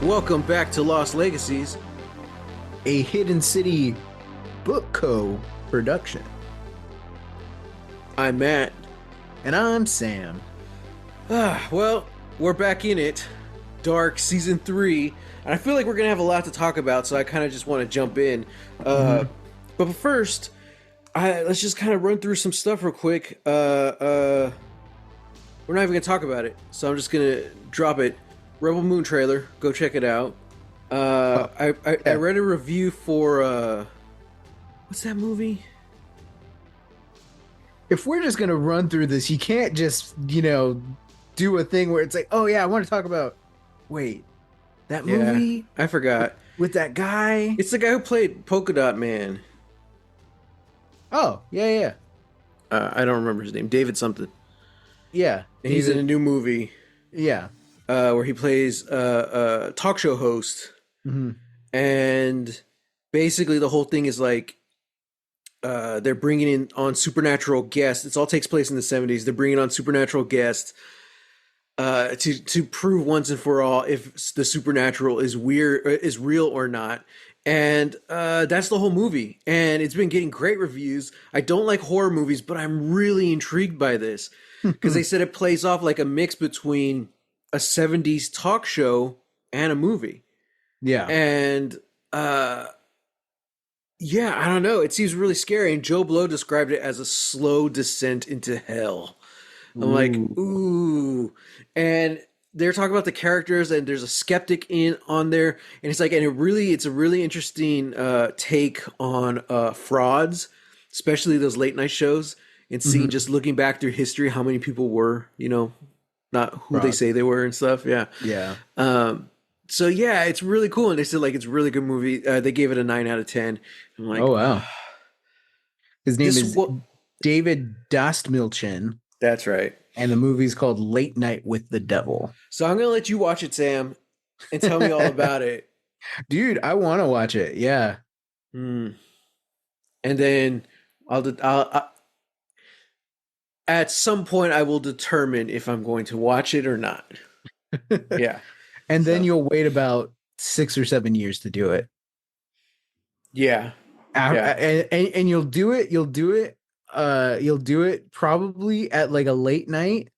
Welcome back to Lost Legacies. A Hidden City Book Co. production. I'm Matt. And I'm Sam. Well, we're back in it. Dark Season 3. And I feel like we're going to have a lot to talk about, so I kind of just want to jump in. But first, let's just kind of run through some stuff real quick. We're not even going to talk about it, so I'm just going to drop it. Rebel Moon trailer. Go check it out. I read a review for what's that movie? If we're just gonna run through this, you can't just, do a thing where it's like, oh yeah, I want to talk about that movie I forgot. with that guy. It's the guy who played Polka Dot Man. Oh, yeah. I don't remember his name. David something. Yeah. And he's in a new movie. Yeah. Where he plays a talk show host. Mm-hmm. And basically the whole thing is like they're bringing in on supernatural guests. It all takes place in the 70s. They're bringing on supernatural guests to prove once and for all if the supernatural is real or not. And that's the whole movie. And it's been getting great reviews. I don't like horror movies, but I'm really intrigued by this because they said it plays off like a mix between a 70s talk show and a movie. Yeah. And I don't know. It seems really scary. And Joe Blow described it as a slow descent into hell. I'm like, ooh. And they're talking about the characters, and there's a skeptic on there, and it's like, and it's a really interesting take on frauds, especially those late night shows, and seeing just looking back through history how many people were, not who they say they were and stuff. Yeah. So yeah, it's really cool, and they said like it's a really good movie. They gave it a 9 out of 10. I'm like, oh wow. His name is David Dostmilchin. That's right. And the movie's called Late Night with the Devil. So I'm gonna let you watch it, Sam, and tell me all about it. Dude, I want to watch it. Yeah. And then I'll at some point I will determine if I'm going to watch it or not. Yeah. And then you'll wait about 6 or 7 years to do it. Yeah. And you'll do it. You'll do it probably at like a late night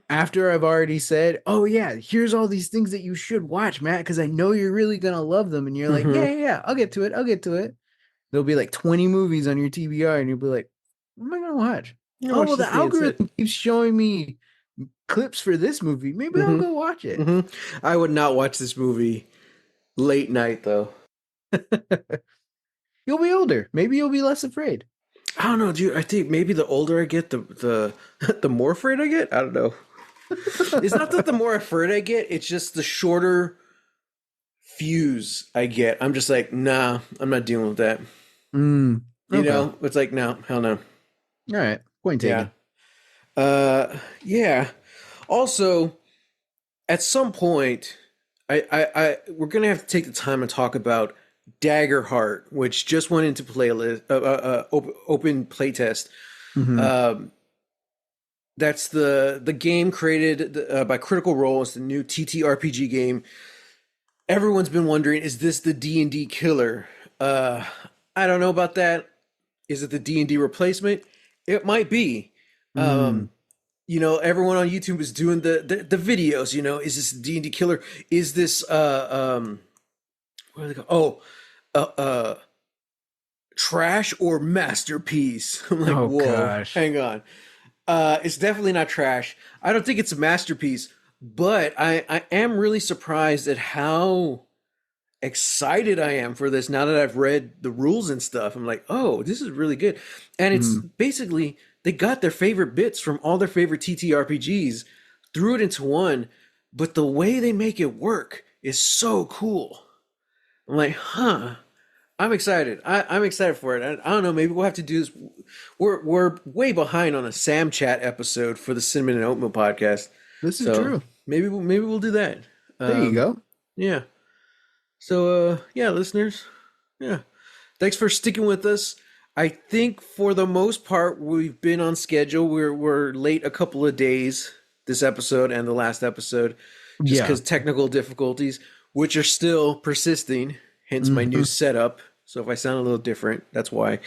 after I've already said, oh yeah, here's all these things that you should watch, Matt, because I know you're really going to love them. And you're like, yeah, I'll get to it. There'll be like 20 movies on your TBR and you'll be like, what am I going to watch? Well, the algorithm keeps showing me clips for this movie. Maybe I'll go watch it. I would not watch this movie late night though. You'll be older. Maybe you'll be less afraid. I don't know, dude. I think maybe the older I get, the more afraid I get. I don't know. It's not that the more afraid I get, it's just the shorter fuse I get. I'm just like, nah, I'm not dealing with that. You know, it's like, no, hell no. All right, point taken. Yeah. Also, at some point, we're gonna have to take the time and talk about Daggerheart, which just went into open playtest. That's the game created by Critical Role. It's the new TTRPG game. Everyone's been wondering, is this the D&D killer? I don't know about that. Is it the D&D replacement? It might be. Everyone on YouTube is doing the videos. Is this the D&D killer? Is this what do they call? Trash or masterpiece? I'm like, whoa, gosh. Hang on. It's definitely not trash. I don't think it's a masterpiece, but I am really surprised at how excited I am for this now that I've read the rules and stuff. I'm like, oh, this is really good. And it's basically, they got their favorite bits from all their favorite TTRPGs, threw it into one, but the way they make it work is so cool. I'm like, I'm excited. I'm excited for it. I don't know. Maybe we'll have to do this. We're way behind on a Sam Chat episode for the Cinnamon and Oatmeal podcast. This is true. Maybe we'll do that. There you go. Yeah. So listeners. Yeah. Thanks for sticking with us. I think for the most part we've been on schedule. We're late a couple of days this episode and the last episode. just Yeah. because technical difficulties, which are still persisting, hence my new Hmm. setup. So if I sound a little different, that's why.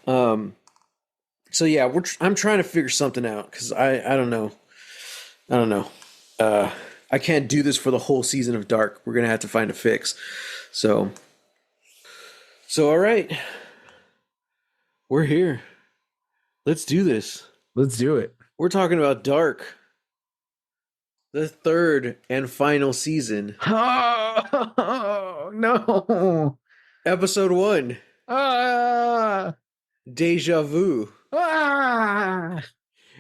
Um, so yeah, I'm trying to figure something out because I don't know. I don't know. Uh, I can't do this for the whole season of Dark. We're gonna have to find a fix. So all right, we're here. Let's do this. Let's do it. We're talking about Dark, the third and final season, Oh, no. episode 1, Ah, Deja Vu. ah.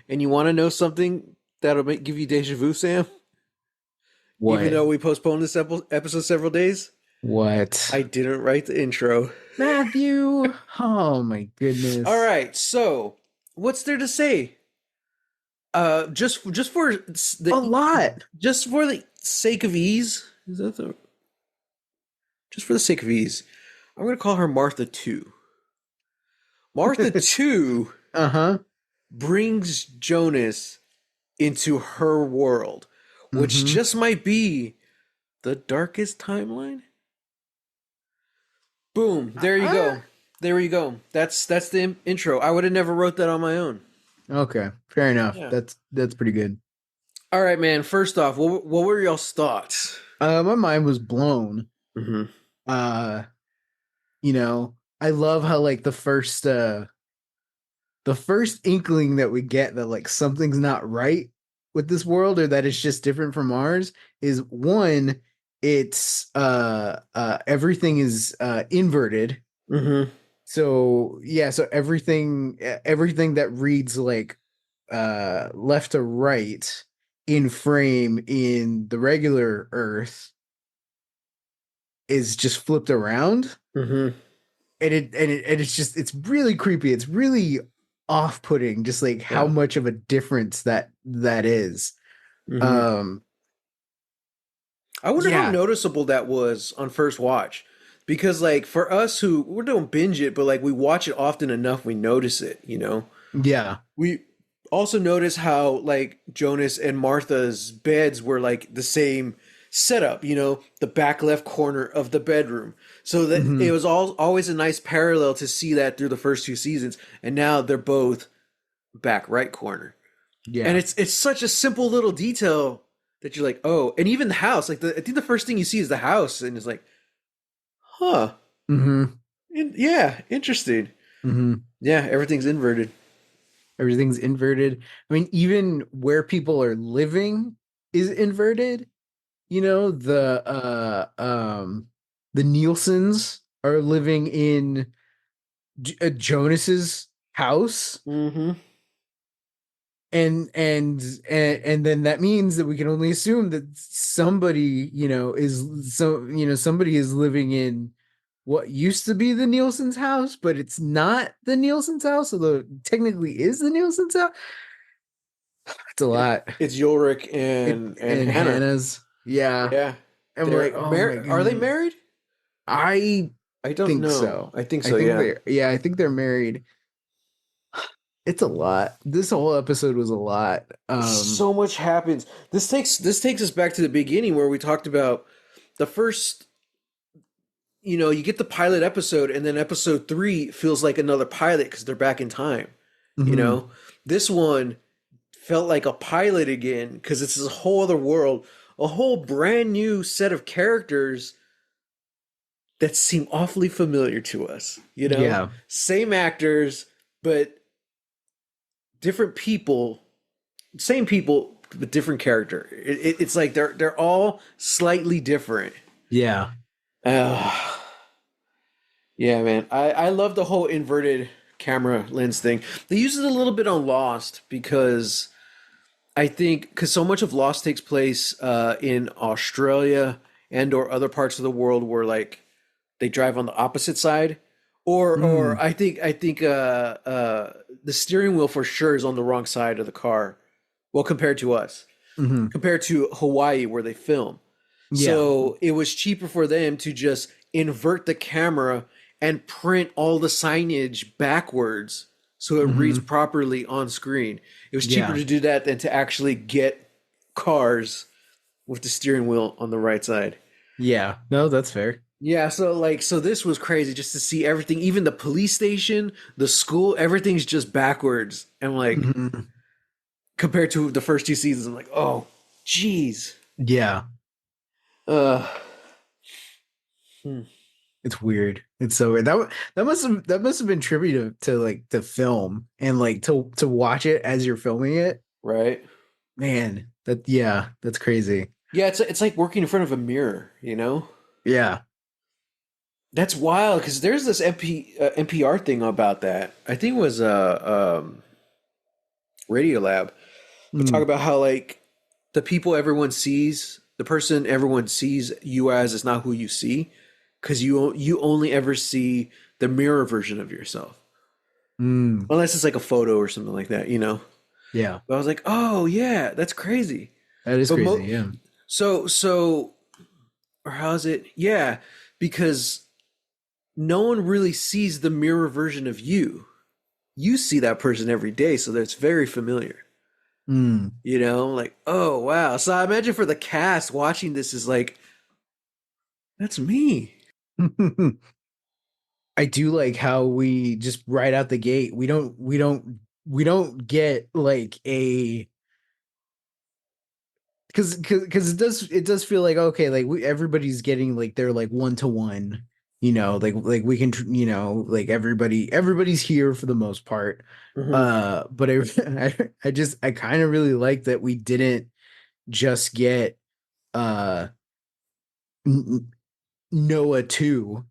And you want to know something that'll give you deja vu, Sam? Even What? though we postponed this episode several days, What? I didn't write the intro. Matthew? Oh my All goodness. right, so what's there to say? Just for A the lot. just for the sake of ease, is that the just for the sake of ease, I'm gonna call her Martha 2. Martha 2 Uh-huh. brings Jonas into her world, which Mm-hmm. just might be the darkest timeline. Boom, there you go. There you go. That's the intro. I would have never wrote that on my own. Okay, fair enough. Yeah. That's pretty good. All right, man. First off, what were y'all's thoughts? My mind was blown. Mm-hmm. Uh, I love how like the first inkling that we get that like something's not right with this world or that it's just different from ours is one, it's everything is inverted. Mm-hmm. So yeah, so everything that reads like left to right in frame in the regular Earth is just flipped around. Mm-hmm. It's really creepy. It's really off-putting, just like how Yeah. much of a difference that is. Mm-hmm. Um, I wonder how yeah, noticeable that was on first watch. Because like for us who we don't binge it, but like we watch it often enough, we notice it, you know? yeah, We also notice how like Jonas and Martha's beds were like the same setup, you know, the back left corner of the bedroom. So that hmm it was always a nice parallel to see that through the first 2 seasons. And now they're both back right corner. And yeah, it's such a simple little detail that you're like, oh, and even the house, like I think the first thing you see is the house, and it's like, huh, hmm yeah, interesting. hmm Yeah, everything's inverted. Everything's inverted. I mean, even where people are living is inverted. The Nielsen's are living in Jonas's house, Mm-hmm. and then that means that we can only assume that somebody somebody is living in what used to be the Nielsen's house, but it's not the Nielsen's house, although it technically is the Nielsen's house. It's a lot. It's Ulrich It and and Hannah. Hannah's, yeah. Yeah, I'm like, they're oh my married. Are they goodness. married? I I don't think know. so. I think I so. think Yeah. I think they're married. It's a lot. This whole episode was a lot. So much happens. This takes us back to the beginning where we talked about the first. You know, you get the pilot episode, and then episode 3 feels like another pilot because they're back in time. You mhm. know, this one felt like a pilot again because it's a whole other world, a whole brand new set of characters that seem awfully familiar to us. You know, Yeah. same actors, but different people, same people, but different character. It's like they're all slightly different. Yeah. Uh, yeah, man. I love the whole inverted camera lens thing. They use it a little bit on Lost because I think because so much of Lost takes place in Australia and or other parts of the world where like they drive on the opposite side, or Mm. I think the steering wheel for sure is on the wrong side of the car. Well, compared to us, Hmm. compared to Hawaii where they film. Yeah. So it was cheaper for them to just invert the camera and print all the signage backwards so it reads Hmm. properly on screen. It was cheaper Yeah. to do that than to actually get cars with the steering wheel on the right side. Yeah. No, that's fair. Yeah, so this was crazy just to see everything, even the police station, the school, everything's just backwards. And like Mhm. compared to the first two seasons, I'm like, oh, jeez. Yeah. Uh, hmm. It's weird. It's so weird. That must have been trippy to like the film and like to watch it as you're filming it. Right? Man, yeah, that's crazy. Yeah, it's like working in front of a mirror, you know? Yeah. That's wild because there's this NPR thing about that. I think it was Radio Lab. But talk Mm, about how like the people everyone sees, the person everyone sees you as is not who you see, because you only ever see the mirror version of yourself, mm, unless it's like a photo or something like that, you know. yeah. But I was like, oh yeah, that's crazy. That is But crazy. Yeah. so or how's it? Yeah, because no one really sees the mirror version of you. You see that person every day, so that's very familiar. Mm. You know, like, oh wow. So I imagine for the cast watching this is like, that's me. I do like how we just right out the gate, we don't get like a because it does feel like okay, like everybody's getting like they're like one to one, like we can like everybody's here for the most part. Hmm. But I kind of really like that we didn't just get uh N- Noah 2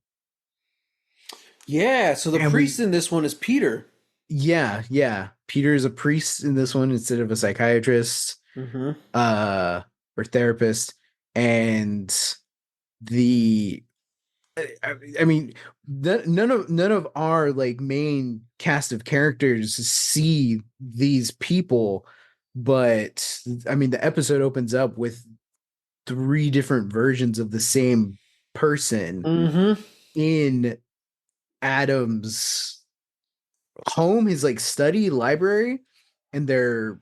Yeah. So the and priest we in this one is Peter. yeah, Peter is a priest in this one instead of a psychiatrist Hmm. uh or therapist, and the I mean, none of our like main cast of characters see these people, but I mean, the episode opens up with three different versions of the same person Hmm. in Adam's home, his like study library, and they're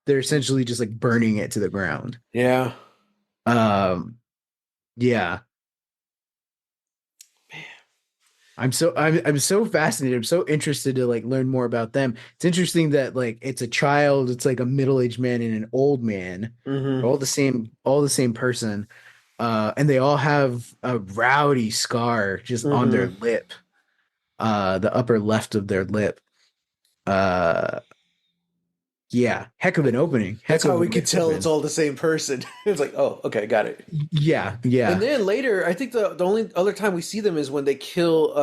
essentially just like burning it to the ground. Yeah. Um, yeah, I'm so fascinated. I'm so interested to like learn more about them. It's interesting that like it's a child, it's like a middle-aged man and an old man, Hmm. all the same person. And they all have a rowdy scar just on their Hmm. lip, the upper left of their lip. Uh, yeah, heck of an opening. That's Heck how of a we way could to tell it's open. all the same person. It's like, oh, okay, got it. Yeah, And yeah. then later, I think the only other time we see them is when they kill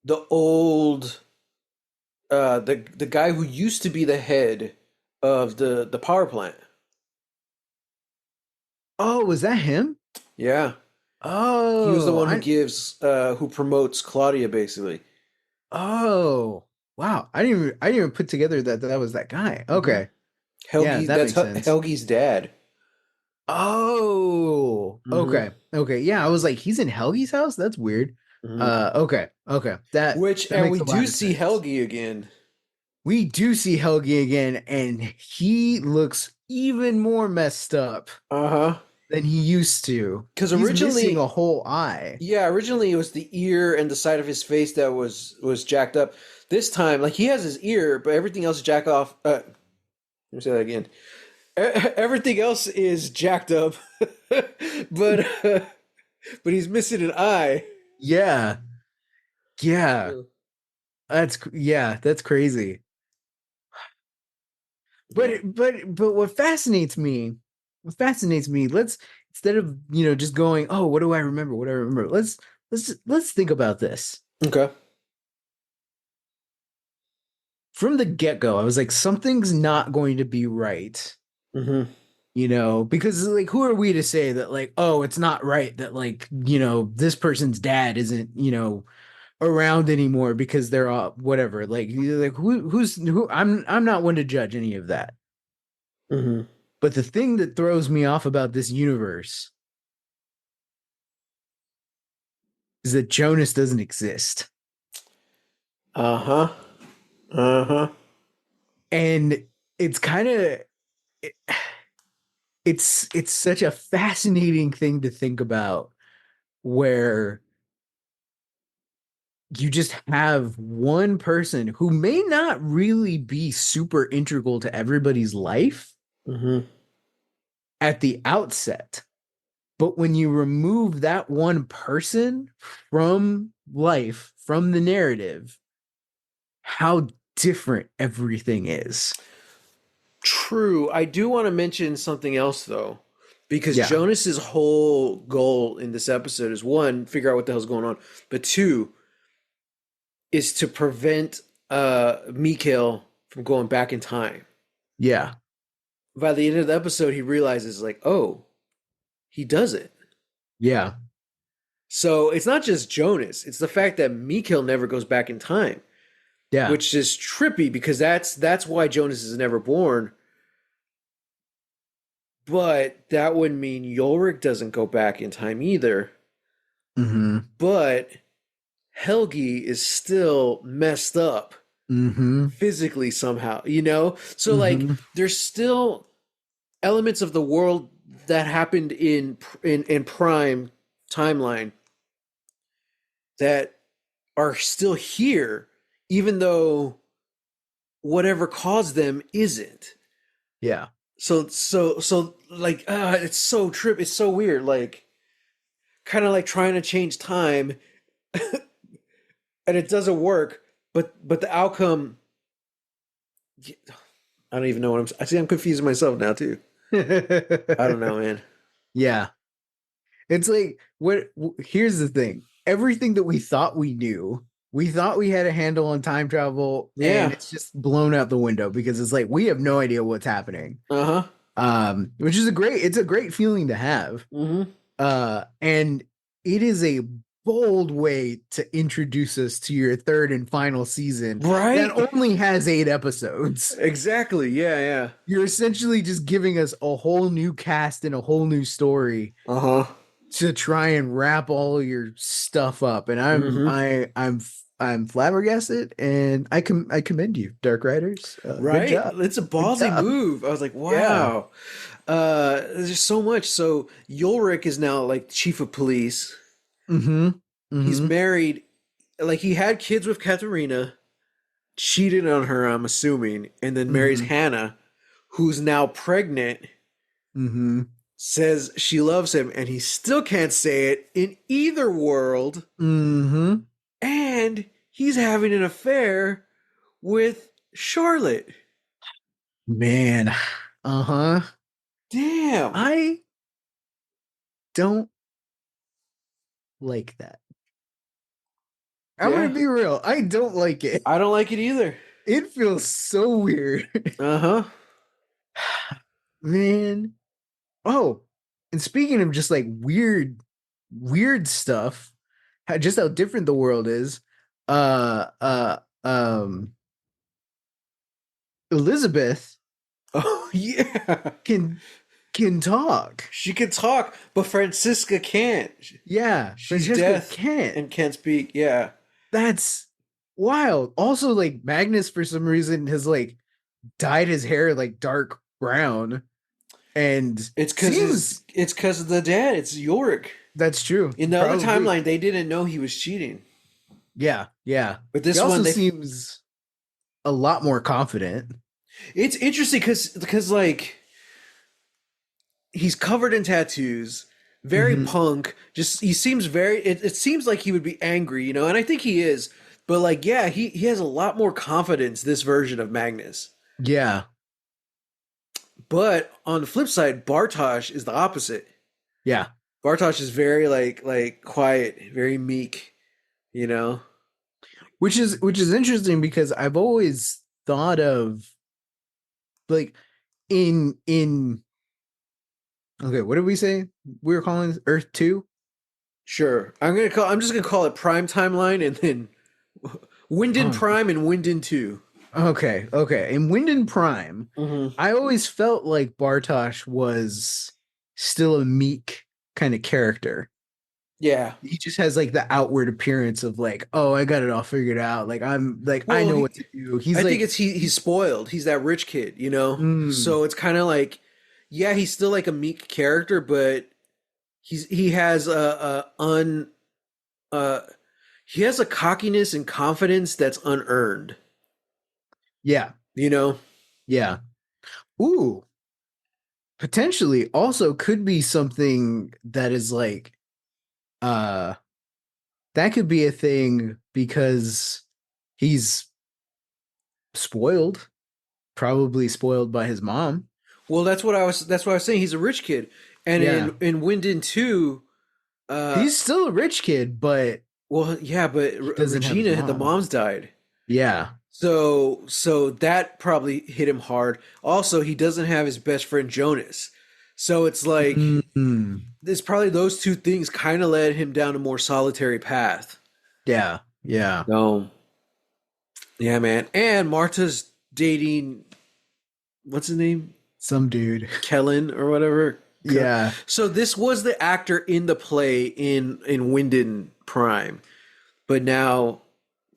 the old the guy who used to be the head of the power plant. Oh, was that him? Yeah. He was the Oh, one who promotes Claudia basically. oh, wow. I didn't even put together that that was that guy. Hmm. Okay. Yeah, that makes sense. Helgi's dad. Oh, Hmm. okay. Okay. Yeah, I was like, he's in Helgi's house? That's weird. Hmm. Okay. Okay. That Which, that and makes we a lot do of see sense. Helgi again. We do see Helgi again, and he looks even more messed up Uh-huh. than he used to. Because He's missing a originally, whole ye. yeah, originally it was the ear and the side of his face that was jacked up. This time, like he has his ear, but everything else is jacked off. Let me say that again. Everything else is jacked up, but but he's missing an eye. Yeah. Yeah. That's crazy. But Yeah. what fascinates me, let's instead of, just going, oh, what do I remember? What do I remember? Let's think about this. Okay. From the get-go, I was like, something's not going to be right. Hmm. Because like who are we to say that like, oh, it's not right that like, this person's dad isn't, around anymore because they're all whatever. Like who I'm not one to judge any of that. Hmm. But the thing that throws me off about this universe is that Jonas doesn't exist. Uh-huh. Uh-huh. And it's kind of it's such a fascinating thing to think about, where you just have one person who may not really be super integral to everybody's life Mm-hmm. at the outset. But when you remove that one person from life, from the narrative, how different everything is. True. I do want to mention something else though, because Yeah. Jonas's whole goal in this episode is one, figure out what the hell's going on, but two is to prevent Mikhail from going back in time. Yeah. By the end of the episode, he realizes like, oh, he does it. Yeah. So it's not just Jonas; it's the fact that Mikhail never goes back in time, Yeah. which is trippy because that's why Jonas is never born. But that would mean Ulrich doesn't go back in time either. Mm-hmm. But Helgi is still messed up Mm-hmm. physically somehow, you know? So like Mm-hmm. there's still elements of the world that happened in prime timeline that are still here even though whatever caused them isn't. Yeah. So like it's so it's so weird, like kind of like trying to change time and it doesn't work, but the outcome, I don't even know what I see. I'm confusing myself now too. I don't know, man. Yeah. It's like, here's the thing. Everything that we thought we knew, we thought we had a handle on time travel, and Yeah. it's just blown out the window because it's like we have no idea what's happening. Uh-huh. Which is it's a great feeling to have. Mm-hmm. And it is a bold way to introduce us to your third and final season, Right? that only has 8 episodes. Exactly. Yeah. You're essentially just giving us a whole new cast and a whole new story Uh-huh. to try and wrap all your stuff up. And I'm flabbergasted, and I commend you, Dark Riders. Right? Good job. It's a ballsy move. I was like, wow. There's so much. So Ulrich is now like chief of police. Mm-hmm. Mm-hmm. He's married, like he had kids with Katharina, cheated on her, I'm assuming, and then marries Hannah, who's now pregnant. Mm-hmm. Says she loves him, and he still can't say it in either world. Mm-hmm. And he's having an affair with Charlotte. Man. Uh-huh. Damn. I don't like that. I'm gonna be real. I don't like it. I don't like it either. It feels so weird. Uh-huh. Man. Oh, and speaking of just like weird stuff, just how different the world is. Uh uh um Elizabeth Oh yeah. can talk. She can talk, but Francisca can't. Yeah, She's Francesca deaf can't. and can't speak. Yeah. That's wild. Also, like Magnus for some reason has like dyed his hair like dark brown, and It's because of the dad. It's Yorick. That's true. In the other timeline, they didn't know he was cheating. Yeah. But this he also one seems a lot more confident. It's interesting because like he's covered in tattoos, very punk. Just he seems very. It seems like he would be angry, you know, and I think he is. But like, yeah, he has a lot more confidence. This version of Magnus. Yeah. But on the flip side, Bartosz is the opposite. Yeah. Bartosz is very like quiet, very meek, you know. Which is interesting because I've always thought of like in okay, what did we say? We were calling this Earth 2? Sure. I'm just gonna call it Prime Timeline and then Winden Prime and Winden 2. Okay. In Winden Prime, I always felt like Bartosz was still a meek kind of character. Yeah. He just has like the outward appearance of like, oh, I got it all figured out. Like I'm like, I know what to do. I think he's spoiled. He's that rich kid, you know? So it's kind of like yeah, he's still like a meek character, but he has uh he has a cockiness and confidence that's unearned. Yeah. You know? Yeah. Ooh, potentially also could be something that is like uh that could be a thing because he's spoiled, probably spoiled by his mom. Well, that's what I was saying. He's a rich kid. And Yeah. in Winden 2, uh He's still a rich kid, but well, yeah, but he doesn't have his Regina, the mom. mom's died. Yeah. So that probably hit him hard. Also, he doesn't have his best friend Jonas. So it's like Mhm. it's probably those two things kind of led him down a more solitary path. Yeah. Yeah. So, yeah, man. And Marta's dating what's his name? Some dude. Kellen or whatever. Yeah. So this was the actor in the play in Winden Prime, but now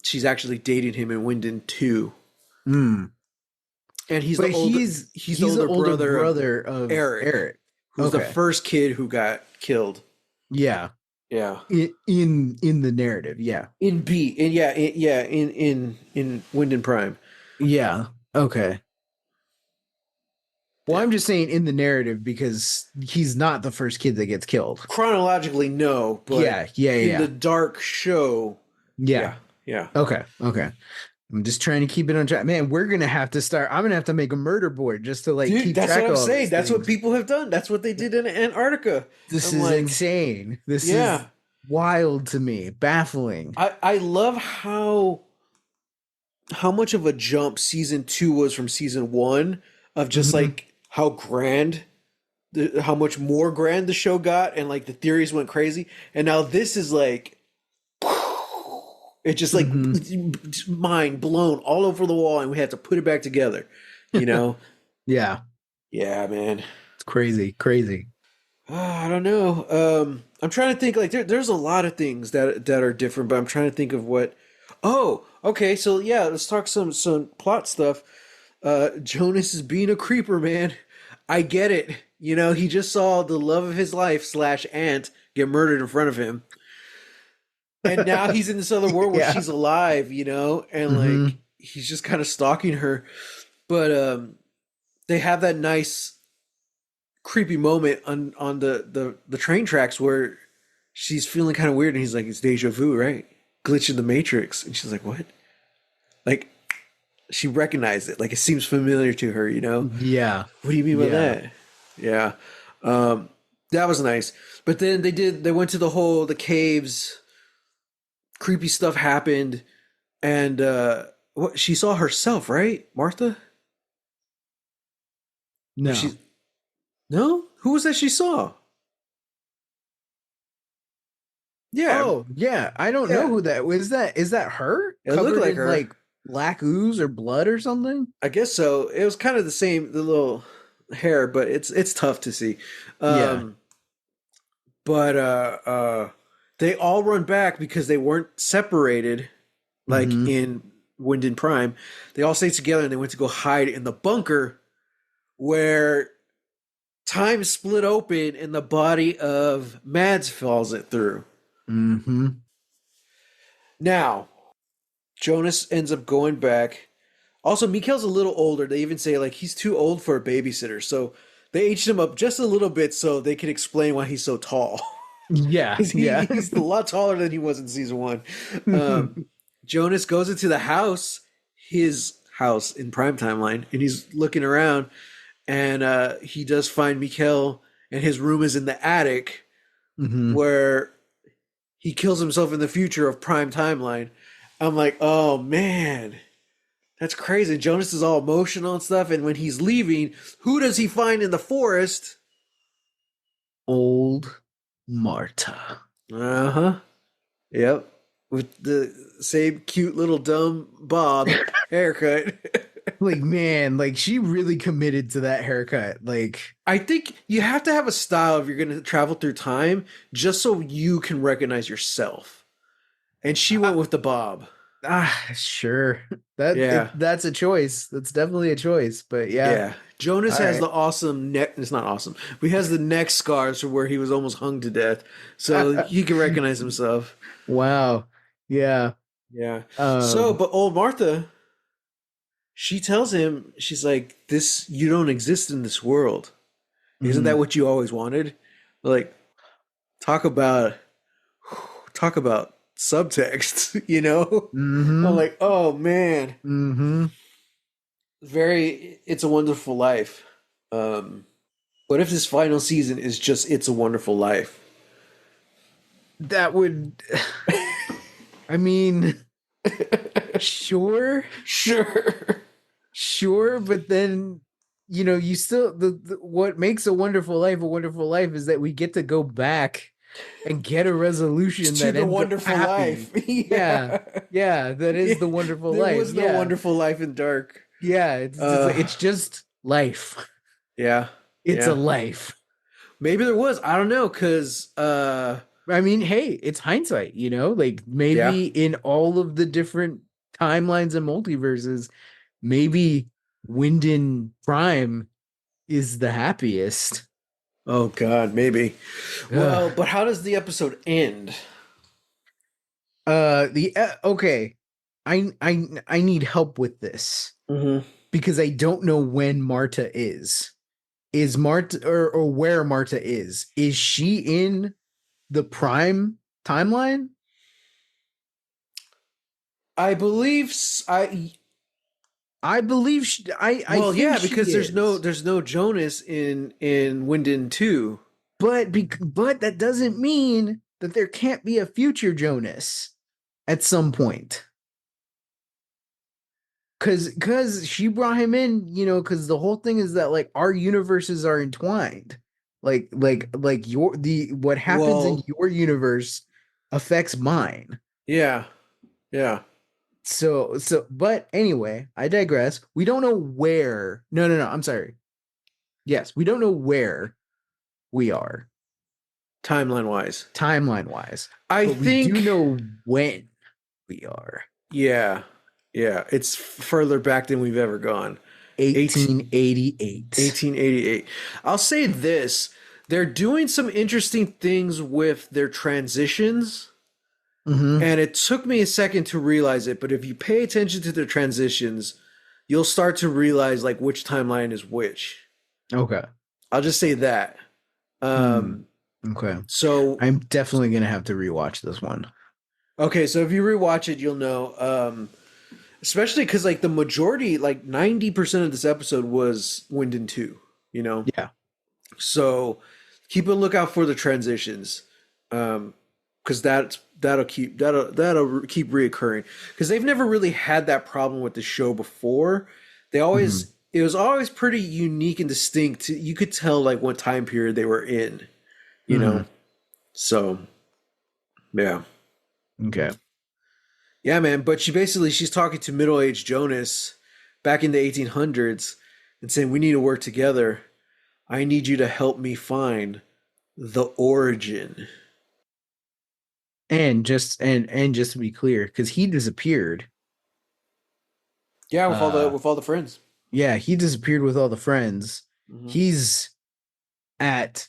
she's actually dating him in Winden 2. Mm. And But he's he's the the older older brother of brother of Eric, Eric. who's the Okay. first kid who got killed. Yeah. Yeah. In the narrative. Yeah. In B in yeah, in Winden Prime. Yeah. Okay. Well, Yeah. I'm just saying in the narrative because he's not the first kid that gets killed. Chronologically, no, but in the dark show, yeah. yeah. Okay. Okay. I'm just trying to keep it on track. Man, we're gonna have to start. I'm gonna have to make a murder board just to like Dude, keep that's track what of I'm all saying. these That's what things. people have done. That's what they did in Antarctica. This I'm is like, insane. This yeah. is wild to me, baffling. I love how much of a jump season 2 was from season 1 of just Mhm. like how grand how much more grand the show got and like the theories went crazy, and now this is like it just like Mhm. mind blown all over the wall, and we had to put it back together, you know. Yeah, Yeah, man. it's crazy, crazy. I don't know. I'm trying to think like there's a lot of things that are different, but I'm trying to think of what. Oh, okay. So yeah, let's talk some plot stuff. Jonas is being a creeper, man. I get it. You know, he just saw the love of his life slash aunt get murdered in front of him, and now he's in this other world where Yeah. she's alive. You know, and like Hmm. he's just kind of stalking her. But they have that nice creepy moment on the train tracks where she's feeling kind of weird, and he's like, "It's deja vu, right? Glitch in the matrix." And she's like, "What?" Like she recognized it, like it seems familiar to her. You know, Yeah. what do you mean by Yeah. that? Yeah, that was nice. But then they went to the caves. Creepy stuff happened, and what she saw herself, right, Martha? Or No. she no? Who was that she saw? Yeah, Oh, yeah. I don't know yeah. who that was. Is that her It looked covered like in her. like black ooze or blood or something? I guess so. It was kind of the same, the little hair, but it's tough to see. Yeah. Um, but they all run back because they weren't separated like Hmm. in Wind Prime. They all stayed together and they went to go hide in the bunker where time split open and the body of Mads falls it through. Hmm. Now, Jonas ends up going back. Also, Mikhail's a little older. They even say like he's too old for a babysitter. So they aged him up just a little bit so they can explain why he's so tall. Yeah. Because Yeah. he's a lot taller than he was in season 1. Jonas goes into the house, his house in Prime Timeline, and he's looking around, and he does find Mikhail, and his room is in the attic Hmm. where he kills himself in the future of Prime Timeline. I'm like, oh man, that's crazy. Jonas is all emotional and stuff, and when he's leaving, who does he find in the forest? Old Marta. Uh huh. Yep. With the same cute little dumb Bob haircut. Like, man, like she really committed to that haircut. Like, I think you have to have a style if you're going to travel through time just so you can recognize yourself. And she went with the Bob. Sure. Yeah. That's a choice. That's definitely a choice. But yeah. Yeah. Jonas All has right. the awesome neck. It's not awesome, but he has the neck scars from where he was almost hung to death. So he can recognize himself. Wow. Yeah. Yeah. So, Um, but old Martha, she tells him, she's like, this, you don't exist in this world. Isn't that mhm, what you always wanted? Like, talk about, talk about subtext, you know? I'm mhm, like, oh man, mhm. it's a wonderful life. Um, what if this final season is just It's a Wonderful Life? That would, I mean, sure, Sure. sure, but then you still what makes a wonderful life is that we get to go back and get a resolution To that the ends up Wonderful Life. happy. Yeah, Yeah. yeah, that Yeah. is the wonderful There life. was no Yeah, Wonderful Life in Dark. yeah, Uh, it's just life. yeah. It's a Yeah. life. Maybe there was. I don't know, because I mean, hey, it's hindsight, like yeah. maybe in all of the different timelines and multiverses, maybe Wyndon Prime is the happiest. Oh God, maybe. Ugh. Well, but how does the episode end? The okay, I need help with this Hmm. because I don't know when Marta is. Is Marta or where Marta is? Is she in the Prime timeline? I believe I believe I well, think yeah, she because is. there's no Jonas in Winden 2. But that doesn't mean that there can't be a future Jonas at some point. Cause she brought him in, because the whole thing is that like our universes are entwined. Like your the what happens in Well, your universe affects mine. yeah. Yeah. But anyway, I digress. We don't know where. No, I'm sorry. Yes, we don't know where we are Timeline wise. timeline wise, I but we do think know when we are. yeah. Yeah, it's further back than we've ever gone. 1888. 1888. I'll say this. They're doing some interesting things with their transitions, Mm-hmm. and it took me a second to realize it, but if you pay attention to their transitions, you'll start to realize like which timeline is which. Okay. I'll just say that. Hmm. Um, Okay. so I'm definitely gonna have to rewatch this one. okay, so if you rewatch it, you'll know. Especially because like the majority, like 90% of this episode was Wind 2, you know? Yeah. So keep a lookout for the transitions. Because that'll keep reoccurring. Because they've never really had that problem with the show before. Hmm. It was always pretty unique and distinct. You could tell like what time period they were in, you Hmm. know? So yeah. Okay. Yeah, man. But she's talking to middle-aged Jonas back in the 1800s and saying, "We need to work together. I need you to help me find the origin." And just to be clear, because he disappeared. Yeah, Uh with all the friends. yeah, he disappeared with all the friends. Hmm. He's at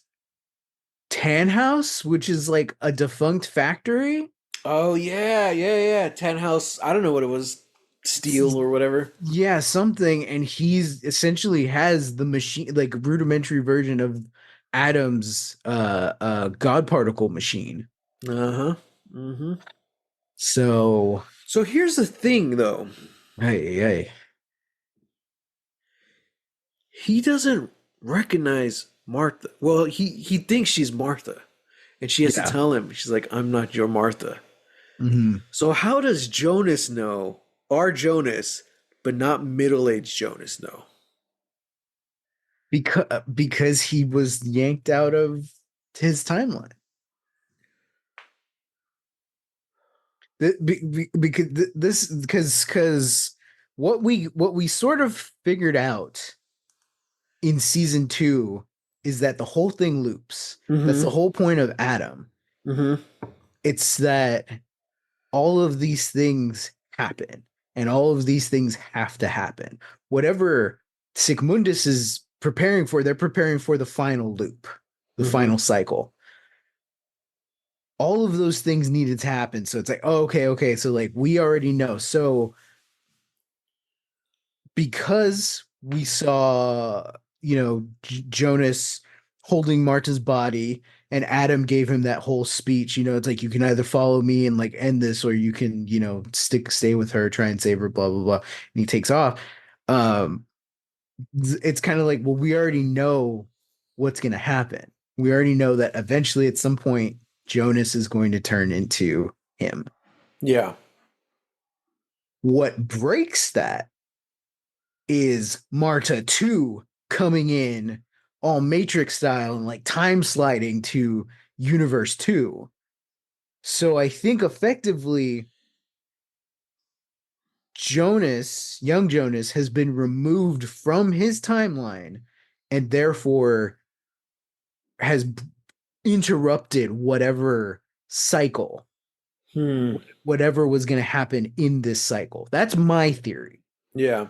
Tan House, which is like a defunct factory. Oh yeah. Ten House. I don't know what it was, steel or whatever. Yeah, something, and he's essentially has the machine, like rudimentary version of Adam's God particle machine. Uh huh. Hmm. So So here's the thing, though. hey. He doesn't recognize Martha. Well, he thinks she's Martha, and she has to Yeah. tell him. She's like, "I'm not your Martha." Hmm. So how does Jonas know, our Jonas, but not middle-aged Jonas know? Because he was yanked out of his timeline. Because this because what we sort of figured out in season 2 is that the whole thing loops. That's the Mm-hmm. whole point of Adam. Mm-hmm. It's that all of these things happen. And all of these things have to happen. Whatever Sigmundus is preparing for, they're preparing for the final loop, the Mm-hmm. final cycle. All of those things needed to happen. So it's like, oh, okay. So like we already know. So because we saw, Jonas holding Marta's body and Adam gave him that whole speech, it's like you can either follow me and like end this or you can, stay with her, try and save her, blah blah blah. And he takes off. Um it's kind of like, well, we already know what's going to happen. We already know that eventually at some point Jonas is going to turn into him. Yeah. What breaks that is Marta 2 coming in all Matrix style and like time sliding to Universe 2. So I think effectively young Jonas, has been removed from his timeline and therefore has interrupted whatever cycle, Hmm. whatever was going to happen in this cycle. That's my theory. Yeah.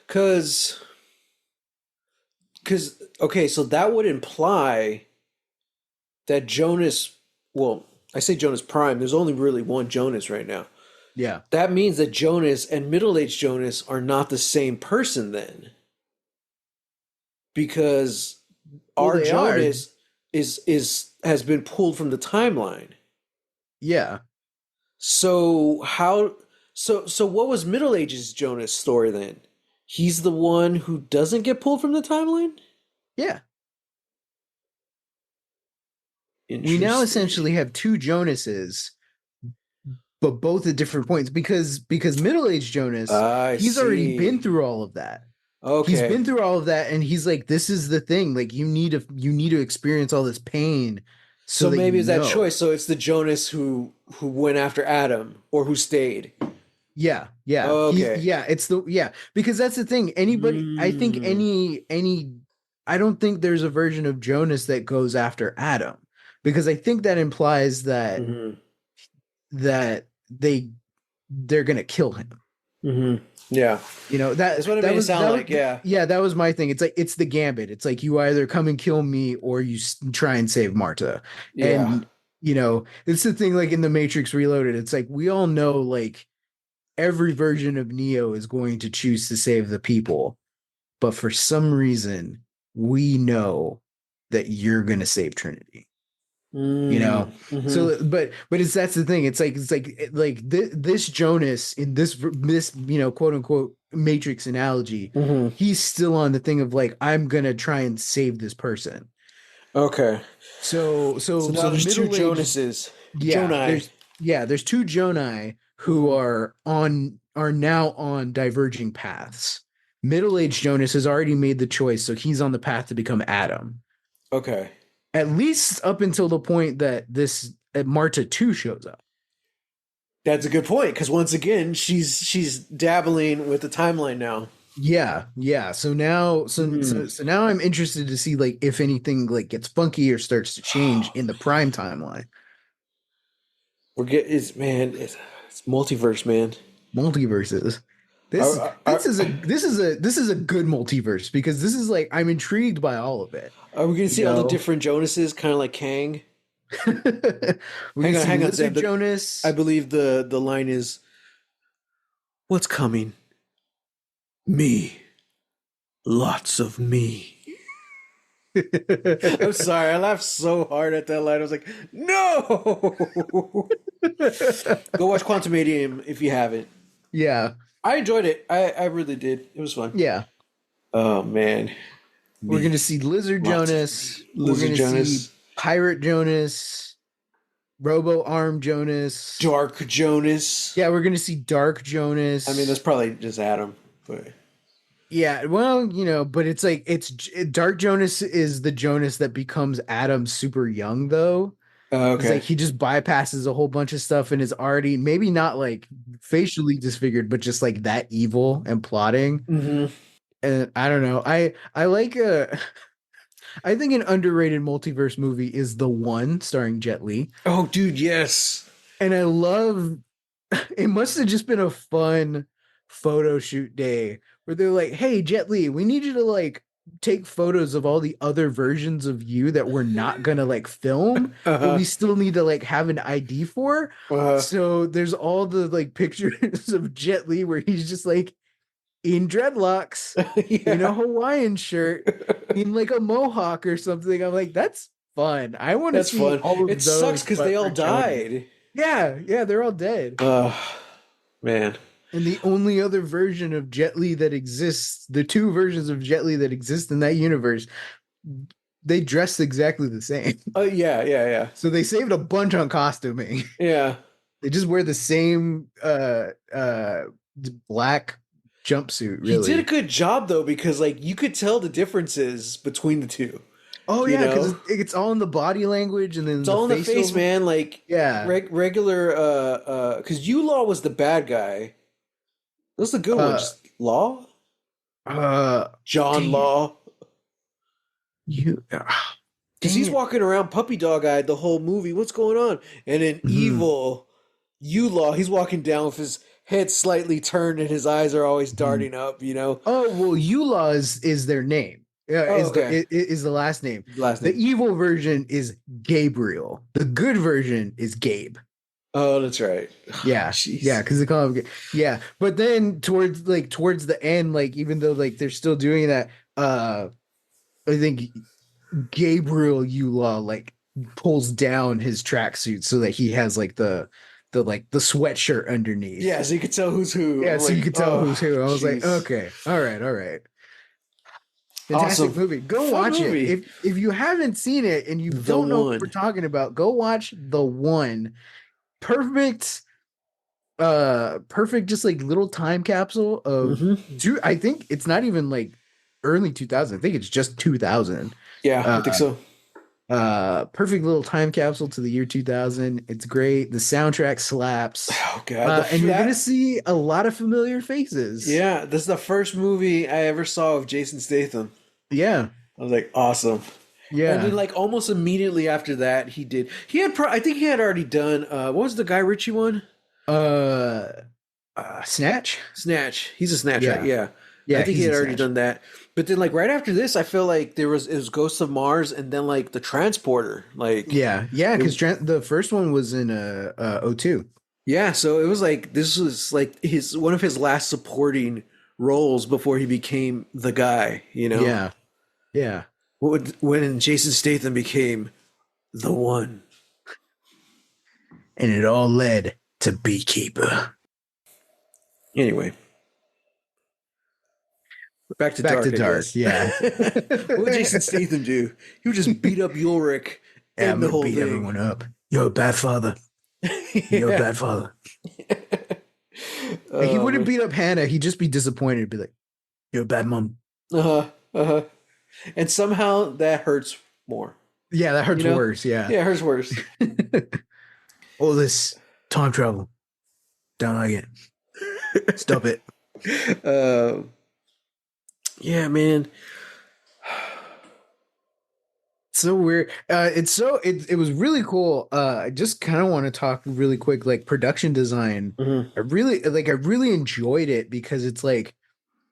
Cause okay, so that would imply that Jonas, well, I say Jonas Prime, there's only really one Jonas right now. Yeah. That means that Jonas and middle-aged Jonas are not the same person then. Because Well, our they are. Jonas is has been pulled from the timeline. Yeah. So what was Middle Ages Jonas' story then? He's the one who doesn't get pulled from the timeline? Yeah. We now Interesting. essentially have two Jonases, but both at different points because middle-aged Jonas, I he's already been see. through all of that. He's Okay. been through all of that and he's like, this is the thing. Like you need to experience all this pain so So that maybe you it's that know. choice. So it's the Jonas who went after Adam or who stayed. Yeah, yeah. Okay. Because that's the thing. Anybody, I think Hmm. I don't think there's a version of Jonas that goes after Adam because I think that implies that Hmm. that they're gonna kill him. Hmm. Yeah. That That's what it that made it was sound that like. was Yeah. yeah, that was my thing. It's like it's the gambit. It's like you either come and kill me or you try and save Marta. Yeah. And it's the thing like in the Matrix Reloaded. It's like we all know like every version of Neo is going to choose to save the people, but for some reason, we know that you're going to save Trinity. You know, Hmm. so but that's the thing. This Jonas in this quote unquote Matrix analogy, Hmm. he's still on the thing of like I'm gonna try and save this person. Okay. So So so now so there's two middle aged Jonases. yeah, Jonai. there's two Jonai who Hmm. are now on diverging paths. Middle-aged Jonas has already made the choice, so he's on the path to become Adam. Okay. At least up until the point that this Marta 2 shows up. That's a good point because once again, she's dabbling with the timeline now. Yeah, yeah. So now Hmm. so now I'm interested to see like if anything like gets funky or starts to change in the prime timeline. We're get it's man, it's multiverse, man. Multiverses. This Are, this are, is a this is a good multiverse because this is like I'm intrigued by all of it. are we gonna You see all the know, different Jonases, kind of like Kang? we're gonna see Hang on, Sam. Lizard I Jonas. believe the line is, "What's coming? Me, lots of me." I'm sorry, I laughed so hard at that line. I was like, "No!" Go watch Quantum Medium if you haven't. Yeah, I enjoyed it. I really did. It was fun. yeah. Oh man, We're gonna me, see Lizard lots of me. Jonas. We're Lizard gonna see Jonas, Pirate Jonas, Robo Arm Jonas. Dark Jonas. Yeah, we're gonna see Dark I mean, that's Jonas. probably just Adam, but Yeah, well, but it's like Dark Jonas is the Jonas that becomes Adam super young though. It's like okay. he just bypasses a whole bunch of stuff and is already maybe not like facially disfigured, but just like that evil and plotting. Hmm. And I don't know. I like I think an underrated multiverse movie is The One starring Jet Li. Oh, dude, yes. And I love it must have just been a fun photo shoot day where they're like, "Hey, Jet Li, we need you to like take photos of all the other versions of you that we're not gonna like film, but we Uh-huh. still need to like have an ID for." Uh-huh. So there's all the like pictures of Jet Li where he's just like in dreadlocks, in a Yeah. Hawaiian shirt, in like a mohawk or something. I'm like, that's fun. I want to That's see fun. all It of sucks those, because they but all for children. died. Yeah, yeah, they're all dead. Oh, man. And the only other version of Jet Li that exists, the two versions of Jet Li that exist in that universe, they dress exactly the same. Oh, yeah, yeah, yeah. So they saved a bunch on costuming. Yeah. They just wear the same black jumpsuit, He did a really. good job though, because like you could tell the differences between the two. Oh You yeah, because know, it's all in the body language and then it's the all in the face, facial. man. Like Yeah. regular, because Law was the bad guy. What's the good one? Uh Just Law, uh John dang it. Law. You Because dang he's it. walking around puppy dog eyed the whole movie. What's going on? And in Mhm, evil, Law, he's walking down with his head slightly turned and his eyes are always mhm. darting up. You know. Oh well, Eula is their name. Yeah, Oh, okay. is the last name. Last The name. evil version is Gabriel. The good version is Gabe. Oh, that's right. Yeah, yeah, Jeez. because they call him. Yeah, but then towards the end, like even though like they're still doing that, I think Gabriel Eula like pulls down his tracksuit so that he has like the sweatshirt underneath. Yeah, so you could tell who's who. Yeah, I'm so you like, could tell oh, who's who. I was like, jeez. okay, all right, all right. Awesome. Fantastic movie. Go Fun watch it. movie. If you haven't seen it and you The don't know what we're One. talking about, go watch The One. Perfect perfect just like little time capsule of Hmm. two. I think it's not even like early 2000. I think it's just 2000. Yeah, I Uh think so. perfect little time capsule to the year 2000. It's great. The soundtrack slaps. Oh God, And you're gonna that. see a lot of familiar faces. Yeah, this is the first movie I ever saw of Jason Statham. Yeah. I was like, awesome. And then Yeah. like almost immediately after that, he did. He had. I think he had already done. What was the Guy Ritchie one? Uh, Snatch. Snatch. He's a Snatch, right? Yeah. Yeah. I Yeah, think he he's had in already Snatch. done that. But then like right after this, I feel like it was Ghosts of Mars and then like the Transporter. Like Yeah, yeah, it, because the first one was in O2. yeah, so it was like this was like his one of his last supporting roles before he became the guy, you know? Yeah, yeah. When Jason Statham became the one. And it all led to Beekeeper. Anyway, back to Back to Dark, I Dark, guess. yeah. What would Jason Statham do? He would just beat up Ulrich Yeah, and I'm the gonna whole beat thing. everyone up. You're a bad father. You're a Yeah. bad father. And he Oh, wouldn't man. beat up Hannah. He'd just be disappointed. He'd be like, "You're a bad mom." Uh-huh. Uh-huh. And somehow that hurts more. Yeah, that You hurts know? worse. Yeah. Yeah, it hurts worse. All this time travel. Don't like it. Stop it. Uh, yeah, man. So weird. It was really cool. I just kind of want to talk really quick, like production design. Mhm. I really enjoyed it because it's like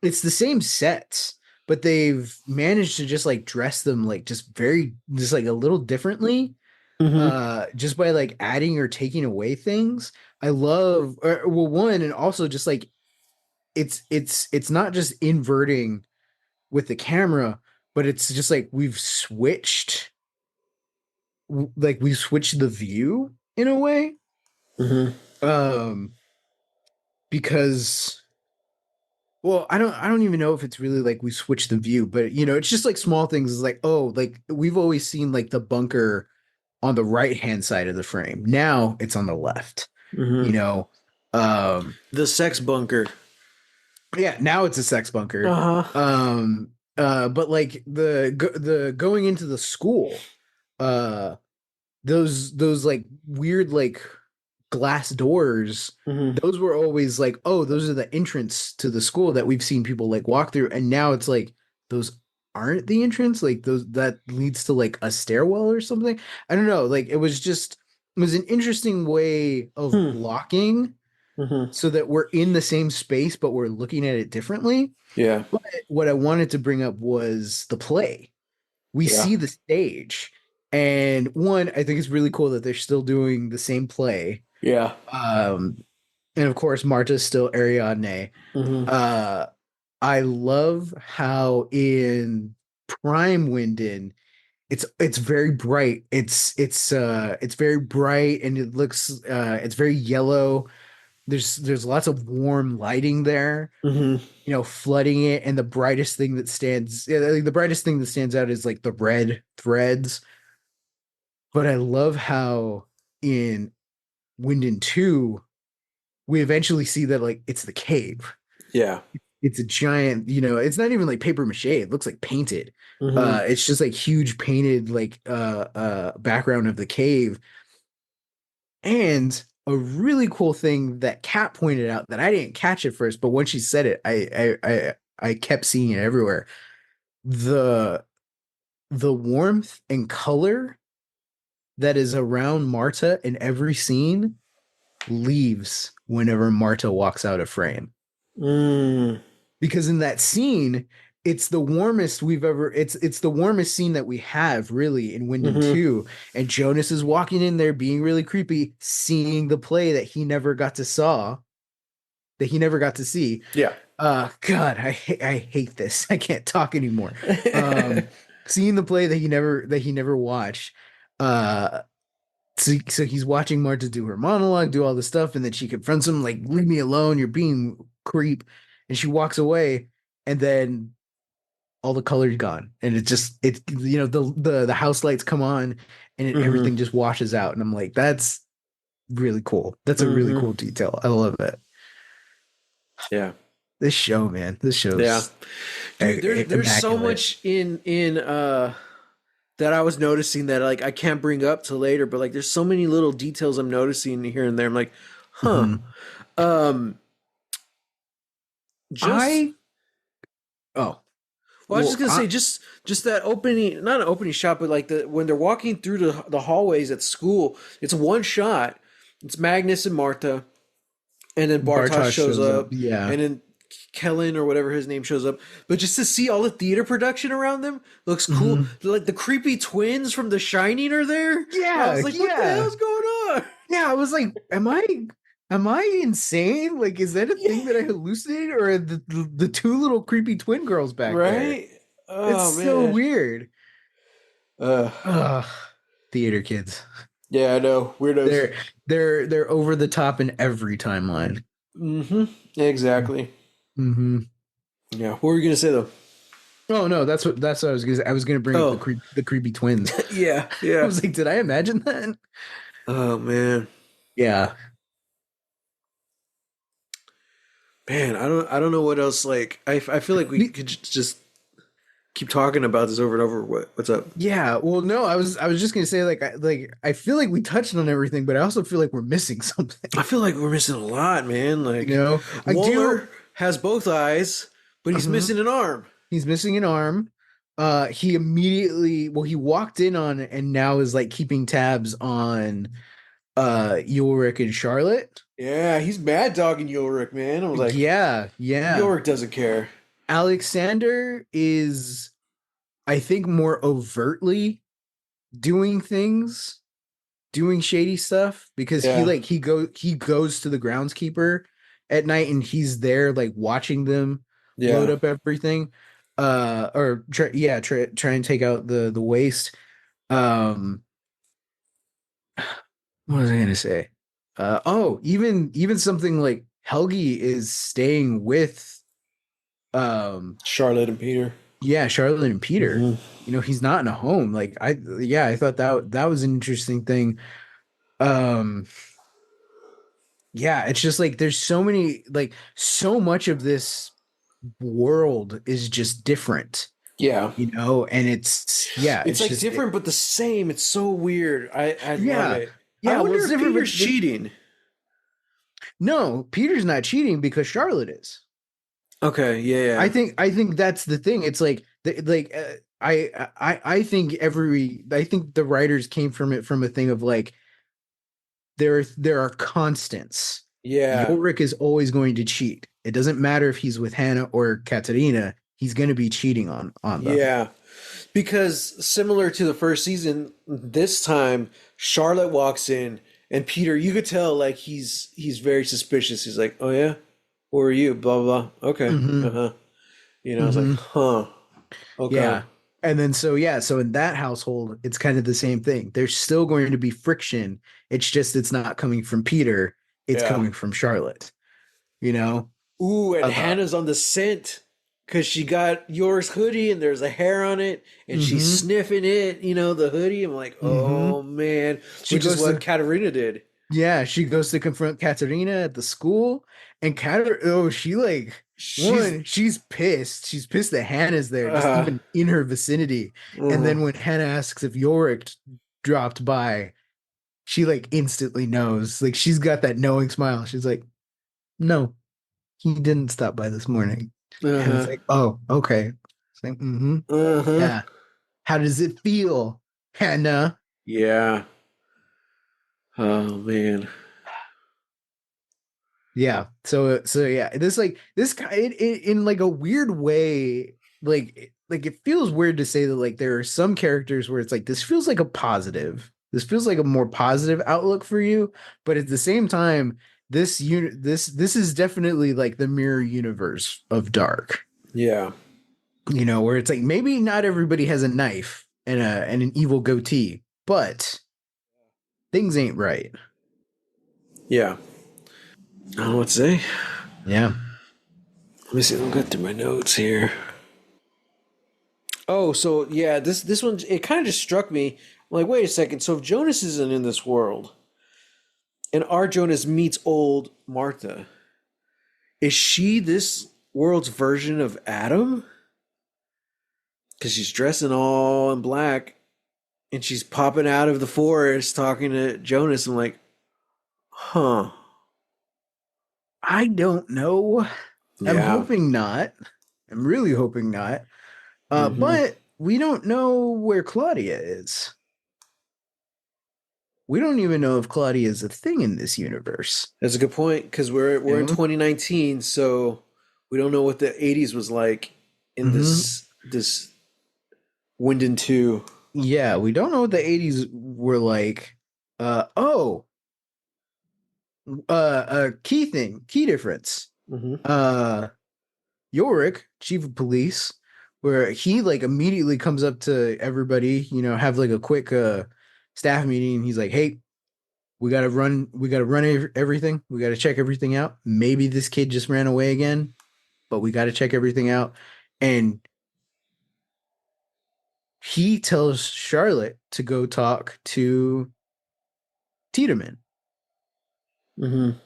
it's the same sets, but they've managed to just like dress them like just like a little differently. Mhm. Just by like adding or taking away things. I love well one and also just like it's not just inverting with the camera, but it's just like we've switched the view in a way. Mhm. Um because well, I don't even know if it's really like we switched the view, but you know, it's just like small things. It's like, oh, like we've always seen like the bunker on the right hand side of the frame. Now it's on the left, you Mhm. know. Um The sex bunker. yeah, now it's a sex bunker. Uh-huh. But like the going into the school, uh those like weird like glass doors, Mhm. those were always like, oh, those are the entrance to the school that we've seen people like walk through, and now it's like those aren't the entrance, like those that leads to like a stairwell or something. I don't know, like it was an interesting way of Hmm. blocking Mm-hmm. so that we're in the same space, but we're looking at it differently. Yeah. But what I wanted to bring up was the play. We Yeah. see the stage, and one, I think it's really cool that they're still doing the same play. Yeah. Um, and of course, Marta's still Ariadne. Mm-hmm. Uh, I love how in Prime Winden, it's very bright. It's very bright, and it looks it's very yellow. There's lots of warm lighting there, Mm-hmm. flooding it, and the brightest thing that stands out is like the red threads. But I love how in Winden 2 we eventually see that like it's the cave. Yeah. It's a giant, it's not even like paper mache. It looks like painted. Mm-hmm. It's just like huge painted like background of the cave. And a really cool thing that Kat pointed out that I didn't catch at first, but when she said it, I kept seeing it everywhere. The the warmth and color that is around Marta in every scene leaves whenever Marta walks out of frame. Mm. Because in that scene, it's the warmest we've ever it's the warmest scene that we have really in Winden Mm-hmm. 2. And Jonas is walking in there being really creepy, seeing the play that he never got to see. Yeah. God, I hate this. I can't talk anymore. Um Seeing the play that he never watched. So he's watching Marta do her monologue, do all this stuff, and then she confronts him like, "Leave me alone, you're being creep," and she walks away, and then all the color's gone, and the house lights come on, and Mm-hmm. everything just washes out, and I'm like, that's really cool. That's a really Mm-hmm. cool detail. I love it. Yeah. This show, man, this Yeah. show's Dude, there's so immaculate. much in that I was noticing that like I can't bring up till later, but like there's so many little details I'm noticing here and there. I'm like, huh. Mhm. Um just I oh well, I was just well gonna I say just that opening, not an opening shot, but like the when they're walking through the hallways at school, it's one shot. It's Magnus and Martha, and then Bartosz Bartosz shows shows up. up, Yeah. and then Kellen or whatever his name shows up. But just to see all the theater production around them looks cool. Mhm. Like the creepy twins from The Shining are there. I Yeah, was like, what the yeah. hell's going on? Yeah, I was like, am I insane? Like, is that a Yeah. thing that I hallucinated, or are the two little creepy twin girls back there? Right? It's Oh so man. weird. Uh Ugh, theater kids. yeah, I know. Weirdos. They're over the top in every timeline. Mm-hmm. Exactly. Mm-hmm. Yeah. What were you gonna say though? Oh no, that's what I was gonna say. I was gonna bring up Oh, the creepy twins. yeah, I yeah. was like, did I imagine that? Oh man. Yeah. Man, I don't know what else like I feel like we could just keep talking about this over and over. What's up? Yeah, well, no, I was just gonna say I feel like we touched on everything, but I also feel like we're missing I something. feel like we're missing a lot, man. You Like know, I do. Waller has both eyes, but he's Mhm. missing an arm. He's missing an arm. He immediately, well, he walked in on it and now is like keeping tabs on Ulrich and Charlotte. Yeah, he's mad dogging Ulrich, man. I was like, Yeah, yeah. Ulrich doesn't care. Alexander is, I think, more overtly doing things, doing shady stuff because Yeah, he goes to the groundskeeper at night and he's there like watching them load yeah. up everything. Or try and take out the waste. Um, what was I gonna say? Even something like Helgi is staying with Charlotte and Peter. yeah, Charlotte and Peter. Hmm. He's not in a home. Like I thought that was an interesting thing. Um, yeah, it's just like there's so many like so much of this world is just different, Yeah, and it's it's like just different but the same. It's so weird. I love yeah. it. I Yeah, well, wonder it's if different, Peter's but cheating. no, Peter's not cheating because Charlotte is. Okay, yeah, I yeah, think I think that's the thing. It's like I think the writers came from it from a thing of like there are constants Yeah. Yorick is always going to cheat. It doesn't matter if he's with Hannah or Katerina, he's going to be cheating on them. Yeah. Because similar to the first season, this time Charlotte walks in and Peter, you could tell like he's very suspicious. He's like, "Oh yeah, who are you?" Blah blah. Blah. Okay. Mm-hmm. Uh-huh. You know, I was like, Mm-hmm. "Huh. Okay." Yeah. And then so in that household, it's kind of the same thing. There's still going to be friction. It's just it's not coming from Peter, it's Yeah. coming from Charlotte, you know? Ooh, and Uh Hannah's on the scent because she got yours hoodie and there's a hair on it and she's mm-hmm. sniffing it, the hoodie. I'm like, Mm-hmm. oh man, She which is goes what to Katarina did. Yeah, she goes to confront Katerina at the school, and she like She's, she's pissed. She's pissed that Hannah's there, just uh, even in her vicinity. And mhm. then when Hannah asks if Yorick dropped by, she like instantly knows. Like she's got that knowing smile. She's like, "No, he didn't stop by this morning." And it's Uh-huh. like, "Oh, okay." It's like, "Mm-hmm, Uh-huh. yeah." How does it feel, Hannah? Yeah. Oh man. Yeah. So yeah, this kind in like a weird way, like it feels weird to say that like there are some characters where it's like this feels like a positive. This feels like a more positive outlook for you, but at the same time, this is definitely like the mirror universe of Dark. Yeah. Where it's like maybe not everybody has a knife and an evil goatee, but things ain't right. Yeah. I don't know what to say. Yeah. Let me see. I'll get through my notes here. Oh, so yeah, this one it kind of just struck me. I'm like, wait a second. So if Jonas isn't in this world, and our Jonas meets old Martha, is she this world's version of Adam? Because she's dressing all in black and she's popping out of the forest talking to Jonas. I'm like, huh. I don't know. I'm Yeah. hoping not. I'm really hoping not. Mm-hmm. But we don't know where Claudia is. We don't even know if Claudia is a thing in this universe. That's a good point because we're in You 2019, so we don't know what the 80s was like in hmm this Wind and Two. Yeah, we don't know what the 80s were like. Oh, a key difference. Mm-hmm. Uh, Yorick, chief of police, where he like immediately comes up to everybody, have like a quick staff meeting. And he's like, "Hey, we got to run everything. We got to check everything out. Maybe this kid just ran away again, but we got to check everything out." And he tells Charlotte to go talk to Tiedemann. Mm-hmm.